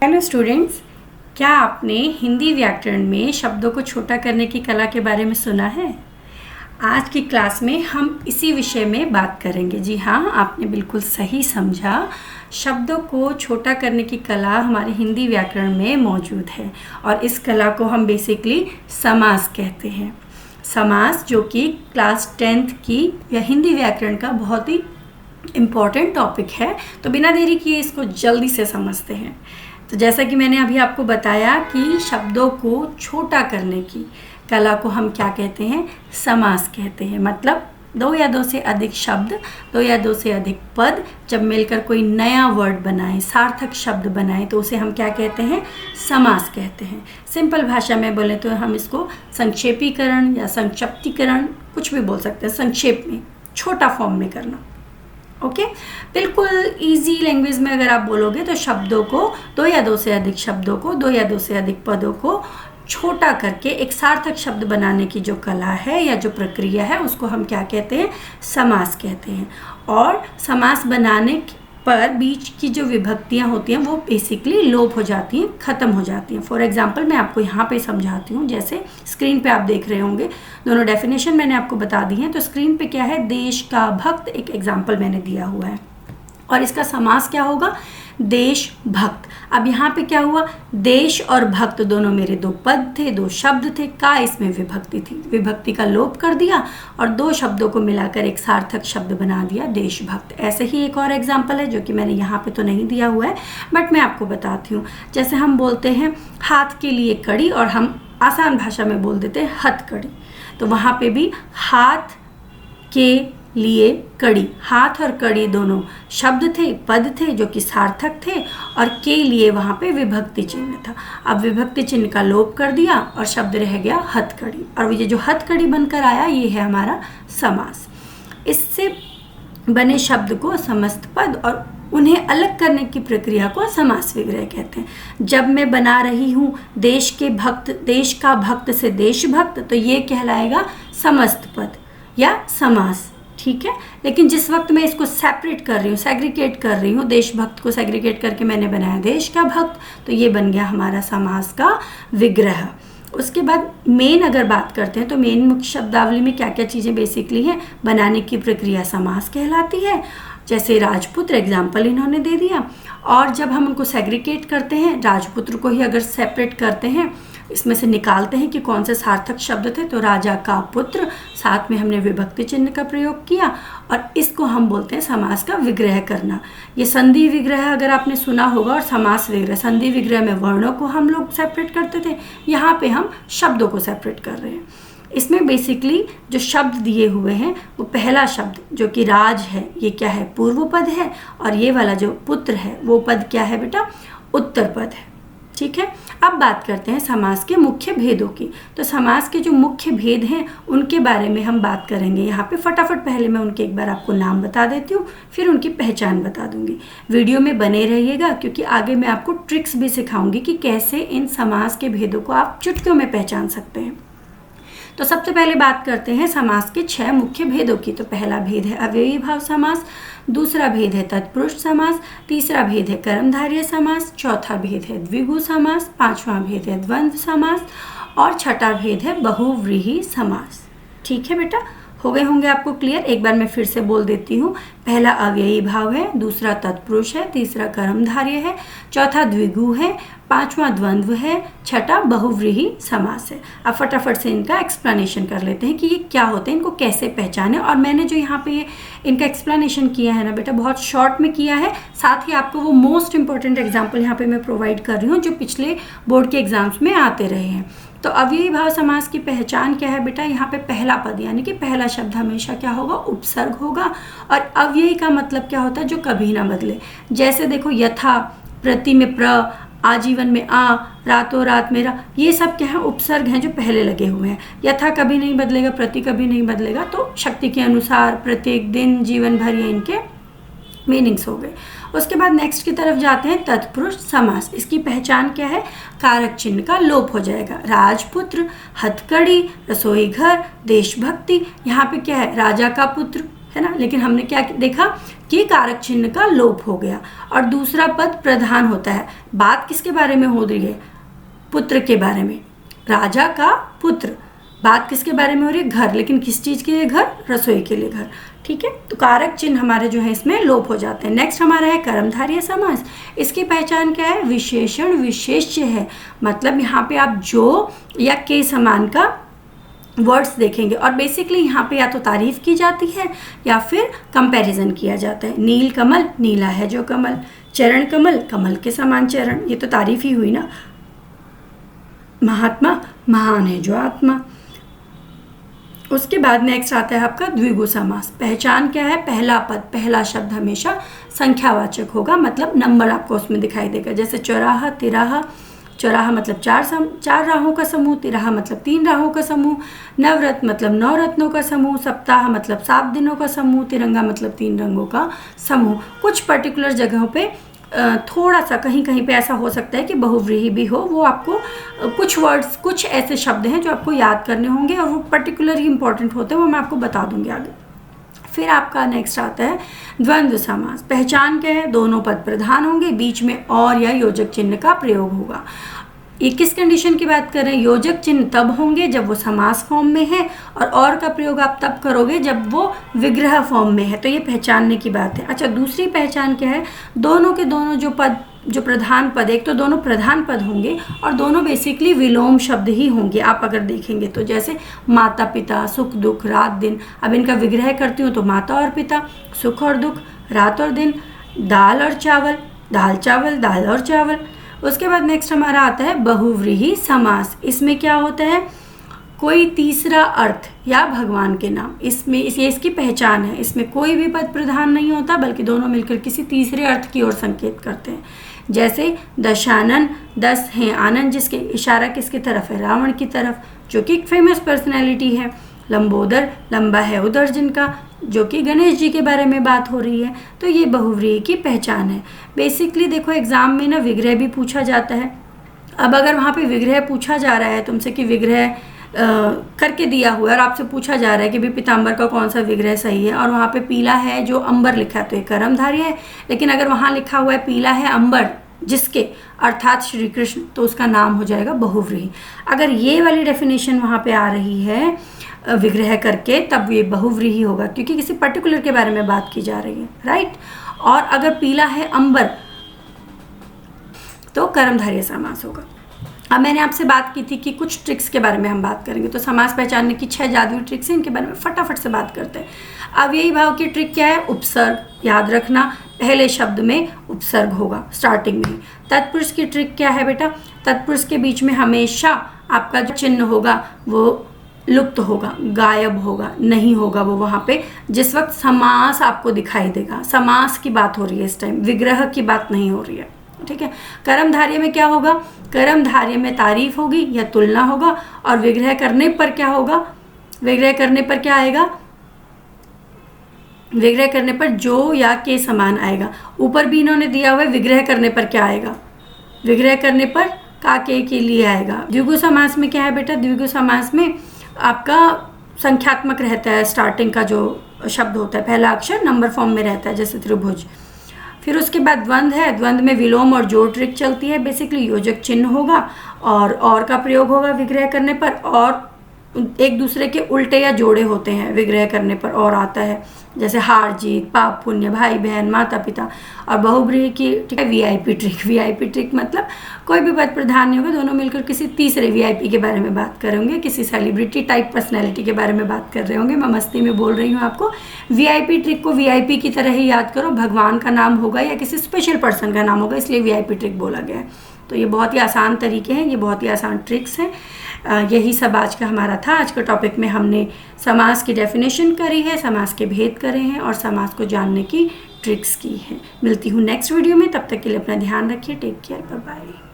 Hello students, क्या आपने हिंदी व्याकरण में शब्दों को छोटा करने की कला के बारे में सुना है? आज की क्लास में हम इसी विषय में बात करेंगे। जी हाँ, आपने बिल्कुल सही समझा। शब्दों को छोटा करने की कला हमारे हिंदी व्याकरण में मौजूद है और इस कला को हम बेसिकली समास कहते हैं। समास जो कि क्लास 10th की या हिंदी व्याकरण का बहुत ही इम्पॉर्टेंट टॉपिक है, तो बिना देरी किए इसको जल्दी से समझते हैं। तो जैसा कि मैंने अभी आपको बताया कि शब्दों को छोटा करने की कला को हम क्या कहते हैं? समास कहते हैं। मतलब दो या दो से अधिक शब्द, दो या दो से अधिक पद जब मिलकर कोई नया वर्ड बनाए, सार्थक शब्द बनाए, तो उसे हम क्या कहते हैं? समास कहते हैं। सिंपल भाषा में बोले तो हम इसको संक्षेपीकरण या संक्षिप्तीकरण कुछ भी बोल सकते हैं। संक्षेप में, छोटा फॉर्म में करना। ओके, बिल्कुल इजी लैंग्वेज में अगर आप बोलोगे तो शब्दों को, दो या दो से अधिक शब्दों को, दो या दो से अधिक पदों को छोटा करके एक सार्थक शब्द बनाने की जो कला है या जो प्रक्रिया है, उसको हम क्या कहते हैं? समास कहते हैं। और समास बनाने पर बीच की जो विभक्तियां होती हैं वो बेसिकली लोप हो जाती हैं, ख़त्म हो जाती हैं। फॉर एग्जांपल मैं आपको यहाँ पे समझाती हूँ। जैसे स्क्रीन पे आप देख रहे होंगे, दोनों डेफिनेशन मैंने आपको बता दी हैं। तो स्क्रीन पे क्या है? देश का भक्त, एक एग्जाम्पल मैंने दिया हुआ है और इसका समास क्या होगा? देश भक्त। अब यहाँ पे क्या हुआ? देश और भक्त दोनों मेरे दो पद थे, दो शब्द थे। का इसमें विभक्ति थी, विभक्ति का लोप कर दिया और दो शब्दों को मिलाकर एक सार्थक शब्द बना दिया, देशभक्त। ऐसे ही एक और एग्जाम्पल है जो कि मैंने यहाँ पे तो नहीं दिया हुआ है, बट मैं आपको बताती हूँ। जैसे हम बोलते हैं हाथ के लिए कड़ी और हम आसान भाषा में बोल देते हैं हथकड़ी। तो वहाँ पे भी हाथ के लिए कड़ी, हाथ और कड़ी दोनों शब्द थे, पद थे जो कि सार्थक थे और के लिए वहाँ पे विभक्ति चिन्ह था। अब विभक्ति चिन्ह का लोप कर दिया और शब्द रह गया हथकड़ी, और ये जो हथकड़ी बनकर आया ये है हमारा समास। इससे बने शब्द को समस्त पद और उन्हें अलग करने की प्रक्रिया को समास विग्रह कहते हैं। जब मैं बना रही हूँ देश के भक्त, देश का भक्त से देशभक्त, तो ये कहलाएगा समस्त पद या समास। ठीक है, लेकिन जिस वक्त मैं इसको सेपरेट कर रही हूँ, सेग्रीगेट कर रही हूँ, देशभक्त को सेग्रीगेट करके मैंने बनाया देश का भक्त, तो ये बन गया हमारा समास का विग्रह। उसके बाद मेन अगर बात करते हैं तो मेन मुख्य शब्दावली में क्या क्या चीज़ें बेसिकली हैं बनाने की प्रक्रिया समास कहलाती है। जैसे राजपुत्र एग्जाम्पल इन्होंने दे दिया। और जब हम उनको सेग्रीगेट करते हैं, राजपुत्र को ही अगर सेपरेट करते हैं, इसमें से निकालते हैं कि कौन से सार्थक शब्द थे, तो राजा का पुत्र, साथ में हमने विभक्ति चिन्ह का प्रयोग किया और इसको हम बोलते हैं समास का विग्रह करना। ये संधि विग्रह अगर आपने सुना होगा, और समास विग्रह, संधि विग्रह में वर्णों को हम लोग सेपरेट करते थे, यहाँ पे हम शब्दों को सेपरेट कर रहे हैं। इसमें बेसिकली जो शब्द दिए हुए हैं वो पहला शब्द जो कि राज है, ये क्या है? पूर्व पद है, और ये वाला जो पुत्र है वो पद क्या है बेटा? उत्तर पद है। ठीक है, अब बात करते हैं समास के मुख्य भेदों की। तो समास के जो मुख्य भेद हैं उनके बारे में हम बात करेंगे यहाँ पे। फटाफट पहले मैं उनके एक बार आपको नाम बता देती हूँ, फिर उनकी पहचान बता दूंगी। वीडियो में बने रहिएगा क्योंकि आगे मैं आपको ट्रिक्स भी सिखाऊंगी कि कैसे इन समास के भेदों को आप चुटकियों में पहचान सकते हैं। तो सबसे पहले बात करते हैं समास के 6 मुख्य भेदों की। तो पहला भेद है अव्ययी भाव समास, दूसरा भेद है तत्पुरुष समास, तीसरा भेद है कर्मधारय समास, चौथा भेद है द्विगु समास, पांचवा भेद है द्वंद्व समास और छठा भेद है बहुव्रीहि समास। ठीक है बेटा, हो गए होंगे आपको क्लियर? एक बार मैं फिर से बोल देती हूँ। पहला अव्ययी भाव है, दूसरा तत्पुरुष है, तीसरा कर्मधारय है, चौथा द्विगु है, पांचवा द्वंद्व है, छठा बहुव्रीहि समास है। अब फटाफट से इनका एक्सप्लेनेशन कर लेते हैं कि ये क्या होते हैं, इनको कैसे पहचाने। और मैंने जो यहाँ पे ये इनका एक्सप्लेनेशन किया है ना बेटा, बहुत शॉर्ट में किया है। साथ ही आपको वो मोस्ट इंपॉर्टेंट एग्जाम्पल यहाँ पे मैं प्रोवाइड कर रही हूँ जो पिछले बोर्ड के एग्जाम्स में आते रहे हैं। तो अव्ययी भाव समास की पहचान क्या है बेटा? यहाँ पे पहला पद यानी कि पहला शब्द हमेशा क्या होगा? उपसर्ग होगा। और अव्ययी का मतलब क्या होता है? जो कभी ना बदले। जैसे देखो, यथा, प्रति में प्र, आजीवन में आ, रातों रात मेरा, ये सब क्या है? उपसर्ग हैं जो पहले लगे हुए हैं। यथा कभी नहीं बदलेगा, प्रति कभी नहीं बदलेगा, तो शक्ति के अनुसार, प्रत्येक दिन, जीवन भर, ये इनके मीनिंग्स हो गए। उसके बाद नेक्स्ट की तरफ जाते हैं तत्पुरुष समास। इसकी पहचान क्या है? कारक चिन्ह का लोप हो जाएगा। राजपुत्र, हथकड़ी, रसोई घर, देशभक्ति। यहाँ पे क्या है? राजा का पुत्र है ना। लेकिन हमने क्या देखा कि कारक चिन्ह का लोप हो गया। और दूसरा पद प्रधान होता है। बात किसके बारे में हो रही है? पुत्र के बारे में, राजा का पुत्र। बात किसके बारे में हो रही है? घर। लेकिन किस चीज़ के लिए घर? रसोई के लिए घर। ठीक है, तो कारक चिन्ह हमारे जो है इसमें लोप हो जाते हैं। नेक्स्ट हमारा है कर्मधारय समास। इसकी पहचान क्या है? विशेषण विशेष्य है, मतलब यहाँ पे आप जो या के समान का वर्ड्स देखेंगे और बेसिकली यहाँ पे या तो तारीफ की जाती है या फिर कंपैरिजन किया जाता है। नील कमल, नीला है जो कमल। चरण कमल, कमल के समान चरण, ये तो तारीफ ही हुई ना। महात्मा, महान है जो आत्मा। उसके बाद नेक्स्ट आता है आपका द्विगु समास। पहचान क्या है? पहला पद, पहला शब्द हमेशा संख्यावाचक होगा, मतलब नंबर आपको उसमें दिखाई देगा। जैसे चौराहा, तिराहा। चौराहा मतलब चार राहों का समूह, तिराहा मतलब 3 राहों का समूह, नवरत्न मतलब 9 रत्नों का समूह, सप्ताह मतलब 7 दिनों का समूह, तिरंगा मतलब 3 रंगों का समूह। कुछ पर्टिकुलर जगहों पे थोड़ा सा कहीं कहीं पे ऐसा हो सकता है कि बहुव्रीहि भी हो, वो आपको कुछ वर्ड्स, कुछ ऐसे शब्द हैं जो आपको याद करने होंगे और वो पर्टिकुलरली इंपॉर्टेंट होते हैं, वो मैं आपको बता दूंगी आगे। फिर आपका नेक्स्ट आता है द्वंद्व समास। पहचान क्या है? दोनों पद प्रधान होंगे, बीच में और या योजक चिन्ह का प्रयोग होगा। ये किस कंडीशन की बात कर रहे हैं? योजक चिन्ह तब होंगे जब वो समास फॉर्म में है, और का प्रयोग आप तब करोगे जब वो विग्रह फॉर्म में है। तो ये पहचानने की बात है। अच्छा, दूसरी पहचान क्या है? दोनों के दोनों जो प्रधान पद, एक तो दोनों प्रधान पद होंगे और दोनों बेसिकली विलोम शब्द ही होंगे। आप अगर देखेंगे तो जैसे माता पिता, सुख दुख, रात दिन। अब इनका विग्रह करती हूँ तो माता और पिता, सुख और दुख, रात और दिन, दाल और चावल, दाल चावल, दाल और चावल। उसके बाद नेक्स्ट हमारा आता है बहुव्रीहि समास। इसमें क्या होता है? कोई तीसरा अर्थ या भगवान के नाम, इसमें ये इसकी पहचान है। इसमें कोई भी पद प्रधान नहीं होता, बल्कि दोनों मिलकर किसी तीसरे अर्थ की ओर संकेत करते हैं। जैसे दशानन, 10 हैं आनंद, जिसके इशारा किसकी तरफ है? रावण की तरफ, जो कि एक फेमस पर्सनैलिटी है। लंबोदर, लंबा है उदर जिनका, जो कि गणेश जी के बारे में बात हो रही है। तो ये बहुव्रीहि की पहचान है। बेसिकली देखो, एग्जाम में ना विग्रह भी पूछा जाता है। अब अगर वहाँ पे विग्रह पूछा जा रहा है तुमसे कि विग्रह करके दिया हुआ है और आपसे पूछा जा रहा है कि भी पीताम्बर का कौन सा विग्रह सही है, और वहाँ पे पीला है जो अंबर लिखा है तो ये कर्मधारय है। लेकिन अगर वहाँ लिखा हुआ है पीला है अंबर जिसके, अर्थात श्री कृष्ण, तो उसका नाम हो जाएगा बहुव्रीहि। अगर ये वाली डेफिनेशन वहाँ पे आ रही है विग्रह करके, तब ये बहुव्रीहि होगा, क्योंकि किसी पर्टिकुलर के बारे में बात की जा रही है, राइट। और अगर पीला है अंबर तो कर्मधारय समास होगा। अब मैंने आपसे बात की थी कि कुछ ट्रिक्स के बारे में हम बात करेंगे, तो समास पहचानने की 6 जादुई ट्रिक्स हैं, इनके बारे में फटाफट से बात करते हैं। अब यही भाव की ट्रिक क्या है? उपसर्ग। याद रखना, पहले शब्द में उपसर्ग होगा स्टार्टिंग में। तत्पुरुष की ट्रिक क्या है बेटा? तत्पुरुष के बीच में हमेशा आपका जो चिन्ह होगा वो लुप्त होगा, गायब होगा, नहीं होगा वो वहाँ पे जिस वक्त समास आपको दिखाई देगा। समास की बात हो रही है इस टाइम, विग्रह की बात नहीं हो रही है, ठीक है। कर्मधारय में क्या होगा? कर्मधारय में तारीफ होगी या तुलना होगा, और विग्रह करने पर क्या होगा? विग्रह करने पर क्या आएगा? विग्रह करने पर जो या के समान आएगा। ऊपर भी इन्होंने दिया हुआ है, विग्रह करने पर क्या आएगा? विग्रह करने पर का के लिए आएगा। द्विगु समास में क्या है बेटा? द्विगु समास में आपका संख्यात्मक रहता है, स्टार्टिंग का जो शब्द होता है पहला अक्षर नंबर फॉर्म में रहता है, जैसे त्रिभुज। फिर उसके बाद द्वंद्व है। द्वंद्व में विलोम और जोड़ ट्रिक चलती है। बेसिकली योजक चिन्ह होगा और का प्रयोग होगा विग्रह करने पर, और एक दूसरे के उल्टे या जोड़े होते हैं विग्रह करने पर, और आता है जैसे हार जीत, पाप पुण्य, भाई बहन, माता पिता। और बहुव्रीहि की ठीक है वीआईपी ट्रिक। वीआईपी ट्रिक मतलब कोई भी पद प्रधान नहीं होगा, दोनों मिलकर किसी तीसरे वीआईपी के बारे में बात करेंगे, किसी सेलिब्रिटी टाइप पर्सनैलिटी के बारे में बात कर रहे होंगे। मैं मस्ती में बोल रही हूँ आपको। वीआईपी ट्रिक को वीआईपी की तरह ही याद करो, भगवान का नाम होगा या किसी स्पेशल पर्सन का नाम होगा, इसलिए वीआईपी ट्रिक बोला गया है। तो ये बहुत ही आसान तरीके हैं, ये बहुत ही आसान ट्रिक्स हैं। यही सब आज का हमारा था। आज के टॉपिक में हमने समास की डेफिनेशन करी है, समास के भेद करे हैं और समास को जानने की ट्रिक्स की है। मिलती हूँ नेक्स्ट वीडियो में, तब तक के लिए अपना ध्यान रखिए। Take care, bye bye.